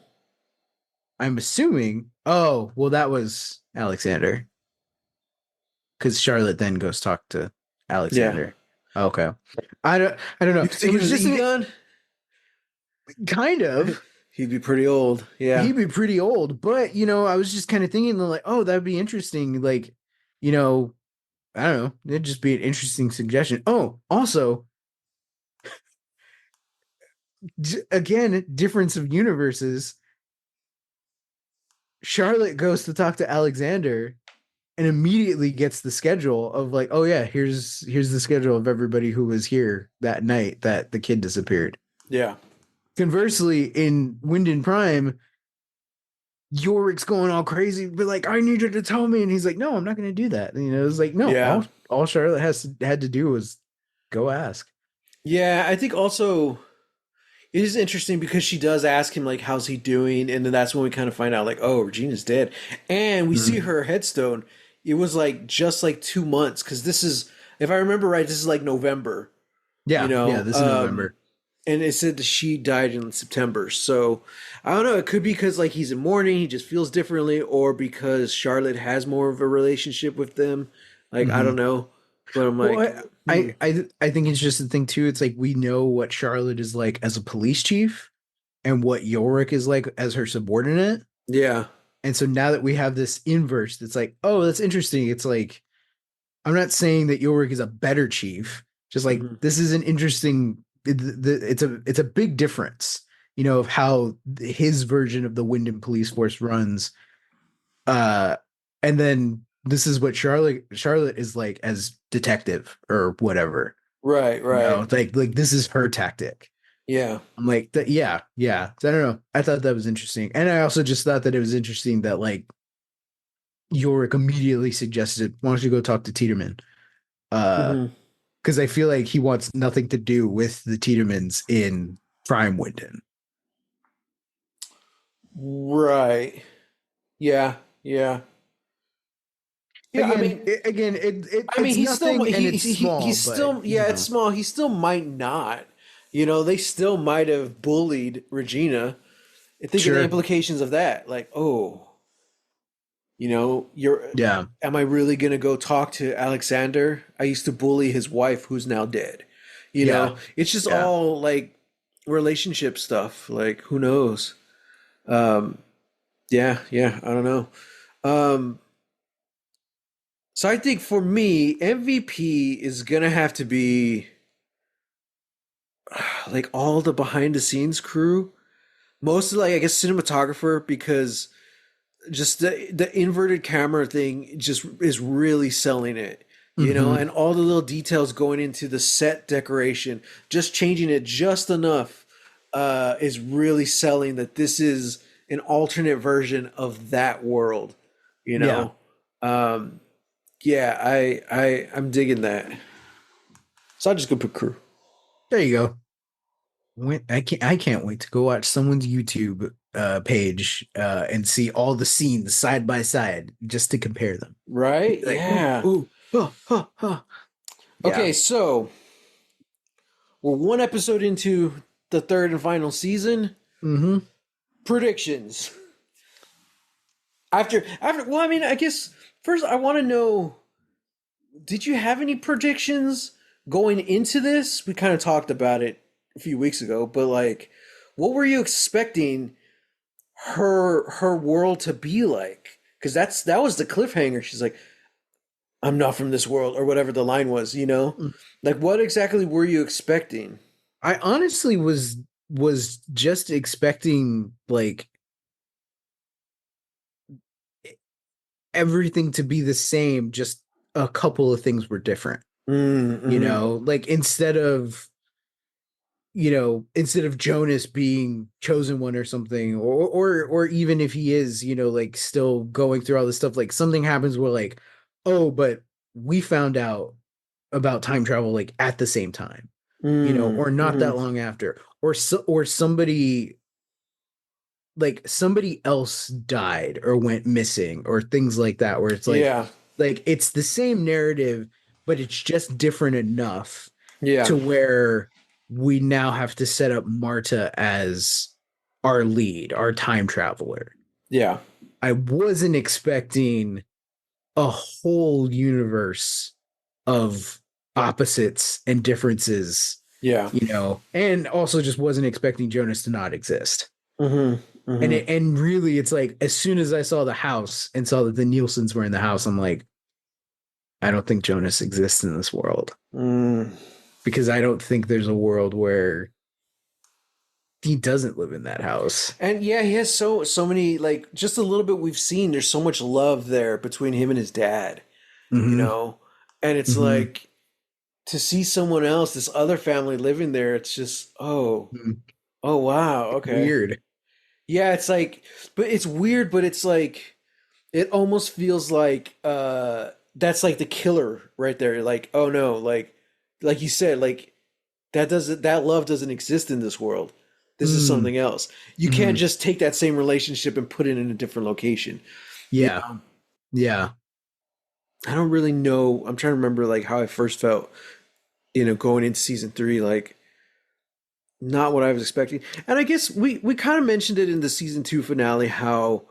I'm assuming. Oh, well, that was Alexander, because Charlotte then goes talk to Yeah. Alexander. Okay, I don't know. You It think it was was just Egon? kind of. He'd be pretty old. Yeah. He'd be pretty old, but I was just kind of thinking like, oh, that'd be interesting. Like, you know, I don't know, it'd just be an interesting suggestion. Oh, also, again, difference of universes. Charlotte goes to talk to Alexander and immediately gets the schedule of like, oh yeah, here's the schedule of everybody who was here that night that the kid disappeared. Yeah. Conversely, in Wind and Prime, Yorick's going all crazy, but like, I need you to tell me, and he's like, no, I'm not going to do that. It's like, no, Yeah. all Charlotte had to do was go ask. Yeah. I think also it is interesting because she does ask him like, "How's he doing?" And then that's when we kind of find out like, "Oh, Regina's dead," and we see Mhm. her headstone. It was like just like 2 months because this is, if I remember right, this is like November. You Yeah, know, this is um, November. and it said that she died in September. So I don't know. It could be because like he's in mourning, he just feels differently, or because Charlotte has more of a relationship with them. Like I hmm don't know, but I'm Well, like, hmm, I think it's just the thing too. It's like we know what Charlotte is like as a police chief and what Yorick is like as her subordinate. yeah, And so now that we have this inverse, it's like, oh, that's interesting. It's like I'm not saying that Yorick is a better chief. Just like hmm this is an interesting. It's a big difference of how his version of the Wyndham police force runs. And then this is what Charlotte is like as detective or whatever. Right, right. It's like this is her tactic. Yeah. I'm like, yeah, yeah. So I don't know. I thought that was interesting. And I also just thought that it was interesting that like Yorick immediately suggested, why don't you go talk to Tiedemann? Hmm. Because I feel like he wants nothing to do with the Tiedemans in Prime Wyndham. Right. Yeah, yeah. Yeah, I mean, It's he's still nothing and it's small, he's but still, yeah, it's small. He still might not. They still might have bullied Regina. And think of the sure, implications of that. Like, oh, you're yeah, am I really gonna go talk to Alexander? I used to bully his wife who's now dead. yeah, It's just yeah. all like relationship stuff. Like, who knows? Um, yeah, yeah, I don't know. Um, so I think for me, MVP is gonna have to be like all the behind the scenes crew. Mostly like I guess cinematographer because just the inverted camera thing just is really selling it. Mm-hmm. And all the little details going into the set decoration, just changing it just enough is really selling that this is an alternate version of that world, you Yeah, know. Um, yeah, I'm digging that. So I'll just go put crew. there you go. I can't wait to go watch someone's YouTube page and see all the scenes side by side just to compare them. Right? Like, ooh, Yeah. ooh, huh, huh, huh. Yeah. Okay, so we're one episode into the third and final season. Mm-hmm. Predictions. Well, I mean, I guess first I want to know, did you have any predictions going into this? We kind of talked about it a few weeks ago, but like what were you expecting her world to be like? Because that was the cliffhanger. She's like, I'm not from this world, or whatever the line was. Like what exactly were you expecting? I honestly was just expecting like everything to be the same, just a couple of things were different. Mm-hmm. Like instead of Jonas being chosen one or something, or even if he is, like still going through all this stuff, like something happens where like, oh, but we found out about time travel like at the same time, or not Mm-hmm. that long after, or somebody else died or went missing or things like that, where it's Yeah. like it's the same narrative, but it's just different enough Yeah. to where we now have to set up Marta as our lead, our time traveler. Yeah. I wasn't expecting a whole universe of opposites and differences, Yeah. and also just wasn't expecting Jonas to not exist. Mm-hmm. Mm-hmm. And really, it's like as soon as I saw the house and saw that the Nielsen's were in the house, I'm like, I don't think Jonas exists in this world, Mm. because I don't think there's a world where he doesn't live in that house. And yeah, he has so many, like just a little bit we've seen. There's so much love there between him and his dad, you Mm-hmm. know, and it's Mm-hmm. like to see someone else, this other family living there. It's just oh wow, okay, Weird. yeah. It's like, but it's weird, but it's like it almost feels like that's like the killer right there. Like oh no, like you said, like that love doesn't exist in this world. This is Mm. something else. You can't Mm-hmm. just take that same relationship and put it in a different location. You Yeah. know, Yeah. I don't really know. I'm trying to remember like how I first felt, going into season three, like not what I was expecting. And I guess we kind of mentioned it in the season two finale how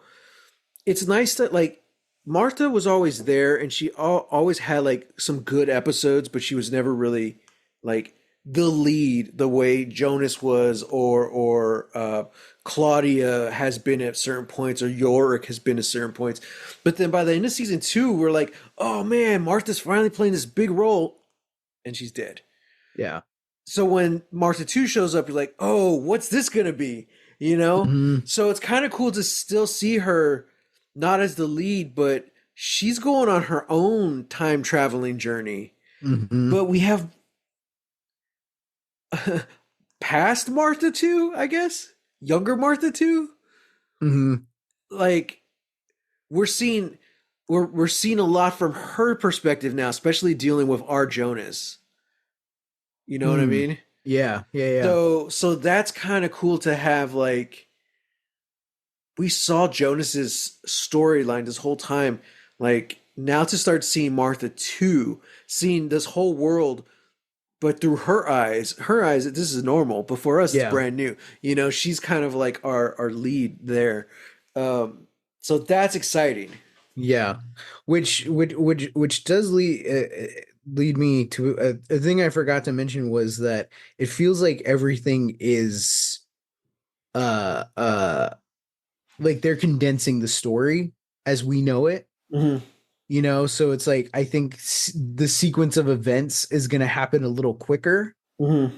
it's nice that like Martha was always there and she always had like some good episodes, but she was never really like the lead the way Jonas was or Claudia has been at certain points or Yorick has been at certain points. But then by the end of season two, we're like, oh man, Martha's finally playing this big role and she's dead. Yeah. So when Martha 2 shows up, you're like, oh, what's this gonna be? you know? Hmm. So it's kind of cool to still see her not as the lead, but she's going on her own time traveling journey. Hmm. But we have past Martha too, I guess. Younger Martha too. Hmm. Like we're seeing we're seeing a lot from her perspective now, especially dealing with R. Jonas. You know what I Mm. mean? Yeah, yeah, yeah. So that's kind of cool to have like we saw Jonas's storyline this whole time. Like now to start seeing Martha too, seeing this whole world, but through her eyes, this is normal. But for us, it's Yeah. brand new. You know, she's kind of like our lead there. So that's exciting. Yeah, which does lead me to a thing I forgot to mention was that it feels like everything is uh uh like they're condensing the story as we know it, Mm-hmm. you know, so it's like I think the sequence of events is going to happen a little quicker Mm-hmm.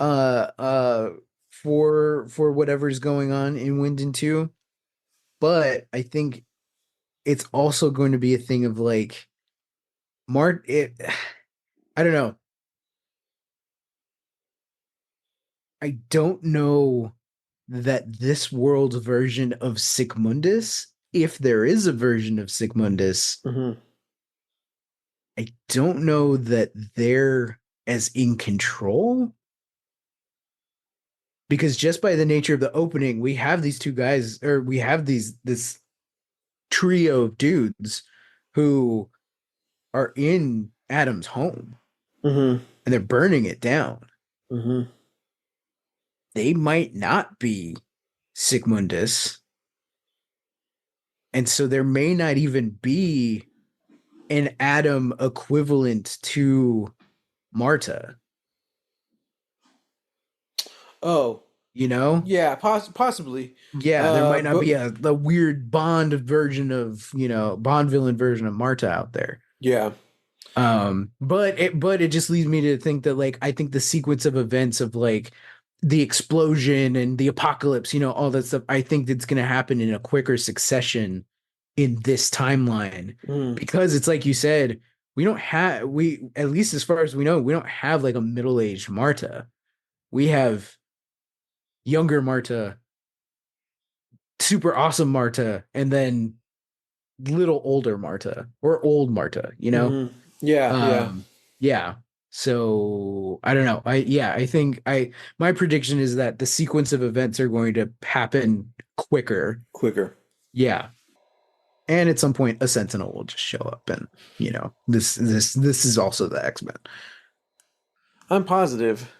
uh uh for whatever's going on in Winden 2, but I think it's also going to be a thing of like Mart it I don't know. I don't know that this world's version of Sigmundus, if there is a version of Sigmundus, Mm-hmm. I don't know that they're as in control because just by the nature of the opening, we have these two guys, or we have this trio of dudes who are in Adam's home Mm-hmm. and they're burning it down. Mm-hmm. They might not be Sigmundus, and so there may not even be an Adam equivalent to Marta, Oh, you know? yeah, possibly. Yeah, there might not But be a weird Bond version of, you know, Bond villain version of Marta out there. yeah. But it just leads me to think that like I think the sequence of events of like the explosion and the apocalypse, you know, all that stuff, I think that's gonna happen in a quicker succession in this timeline. Mm. Because it's like you said, we at least as far as we know, we don't have like a middle-aged Marta. We have younger Marta, super awesome Marta, and then little older Marta or old Marta, you know? Mm-hmm. Yeah, yeah. Um, yeah. So I don't know. I think my prediction is that the sequence of events are going to happen quicker. Quicker. Yeah. And at some point a Sentinel will just show up and, you know, this is also the X-Men. I'm positive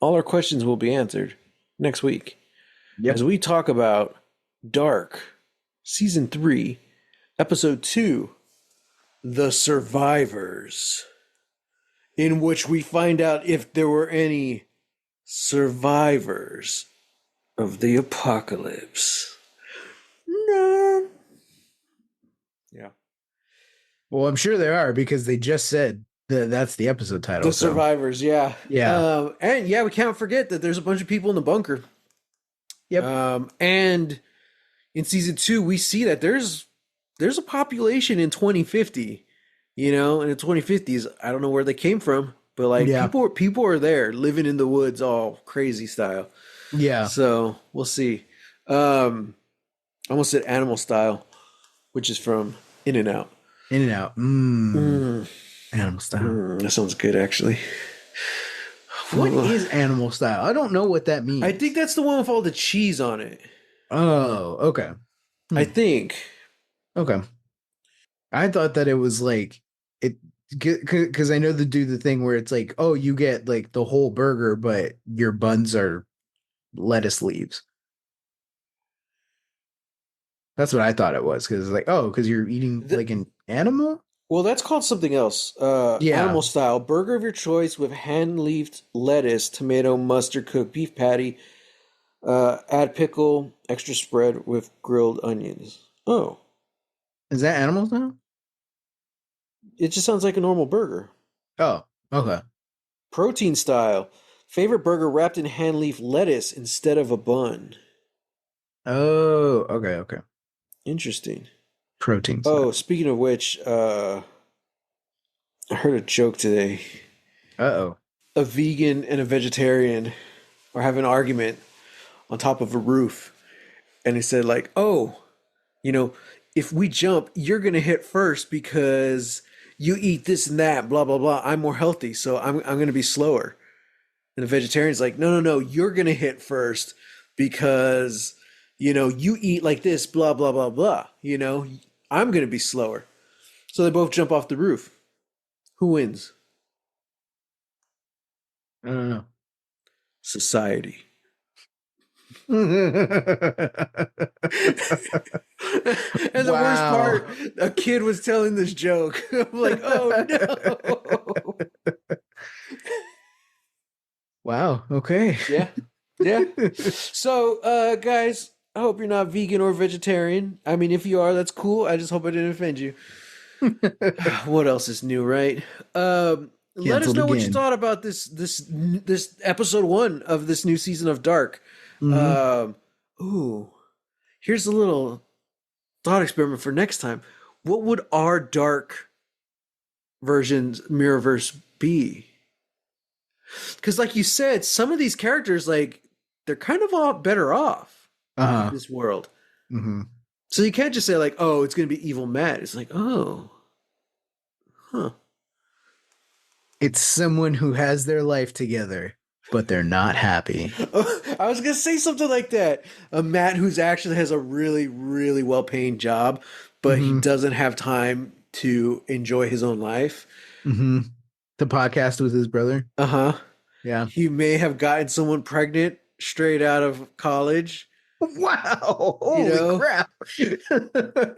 all our questions will be answered next week as Yep. we talk about Dark, Season 3, Episode 2, The Survivors, in which we find out if there were any survivors of the apocalypse. No. Yeah. Well, I'm sure there are because they just said that's the episode title. The So survivors, yeah. yeah. And yeah, we can't forget that there's a bunch of people in the bunker. Yep. And in season 2, we see that there's a population in 2050, you know, and in 2050s, I don't know where they came from, but like Yeah. people are there living in the woods all crazy style. Yeah. So we'll see. I almost said animal style, which is from In and Out. In and out. Mm, Animal style. that sounds good, actually. What is animal style? I don't know what that means. I think that's the one with all the cheese on it. Oh, okay. I think. Okay. I thought that it was like it because I know they do the thing where it's like, oh, you get like the whole burger, but your buns are lettuce leaves. That's what I thought it was because like, oh, because you're eating The, like an animal. well, that's called something else. Yeah. Animal style burger of your choice with hand-leafed lettuce, tomato, mustard, cooked beef patty. Add pickle, extra spread with grilled onions. Oh, Is that animal style? it just sounds like a normal burger. Oh, okay. Protein style. Favorite burger wrapped in hand leaf lettuce instead of a bun. Oh, okay, okay. Interesting. Protein Oh, snack. speaking of which, I heard a joke today. Uh-oh. A vegan and a vegetarian are having an argument on top of a roof, and he said like, "Oh, you know, if we jump, you're gonna hit first because you eat this and that, blah blah blah. I'm more healthy, so I'm gonna be slower." And the vegetarian's like, "No, no, no, you're gonna hit first because you eat like this, blah blah blah blah. I'm gonna be slower." So they both jump off the roof. Who wins? I don't know. Society. And the worst Wow. part, a kid was telling this joke. I'm like, oh no. Wow. Okay. Yeah. Yeah. So, guys, I hope you're not vegan or vegetarian. I mean, if you are, that's cool. I just hope I didn't offend you. What else is new, right? Let us Canceled know what you again. thought about this episode 1 of this new season of Dark. Hmm. Um, ooh, here's a little thought experiment for next time. What would our dark version's Mirrorverse be? Because, like you said, some of these characters, like, they're kind of all better off in Uh-huh. this world. Hmm. So you can't just say, like, oh, it's going to be evil Matt. It's like, oh, huh. It's someone who has their life together, but they're not happy. I was going to say something like that. A Matt who's actually has a really, really well paying job, but he Hmm. doesn't have time to enjoy his own life. Hmm. The podcast with his brother. Uh huh. Yeah. He may have gotten someone pregnant straight out of college. Wow. You Holy know, crap.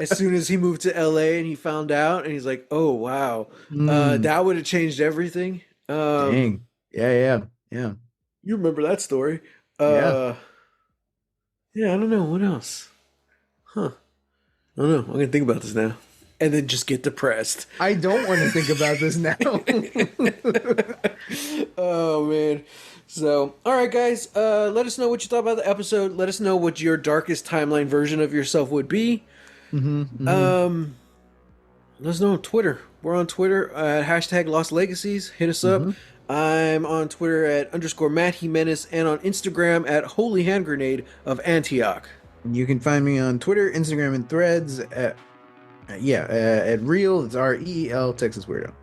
as soon as he moved to LA and he found out, and he's like, "Oh wow, Mm, that would have changed everything." dang. Yeah, yeah, yeah, You remember that story? yeah. Uh, yeah, I don't know what else. Huh? I don't know. I'm gonna think about this now, and then just get depressed. I don't want to think about this now. Oh man. So, all right, guys. Let us know what you thought about the episode. Let us know what your darkest timeline version of yourself would be. Hmm. Hmm. Um, Let us know on Twitter. We're on Twitter at hashtag Lost Legacies. Hit us up. Hmm. I'm on Twitter at _ Matt Jimenez and on Instagram at Holy Hand Grenade of Antioch. You can find me on Twitter, Instagram, and Threads at Real. It's REEL Texas Weirdo.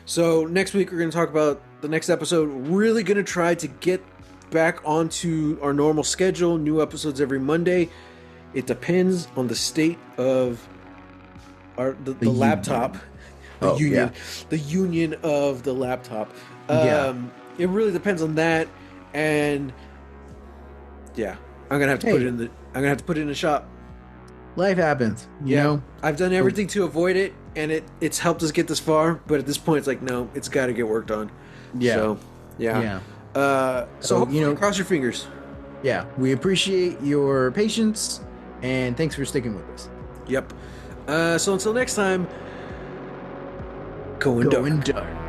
So next week we're going to talk about the next episode. Really going to try to get back onto our normal schedule. New episodes every Monday. It depends on the state of the laptop. Oh, union, yeah. the union of the laptop. Yeah. It really depends on that, and yeah, I'm gonna have to put it in the. I'm gonna have to put it in the shop. Life happens, you know? I've done everything to avoid it, and it's helped us get this far. But at this point, it's like no, it's got to get worked on. Yeah. So, yeah. Yeah. So hopefully, cross your fingers. Yeah. We appreciate your patience, and thanks for sticking with us. Yep. So until next time, going dark. Dark.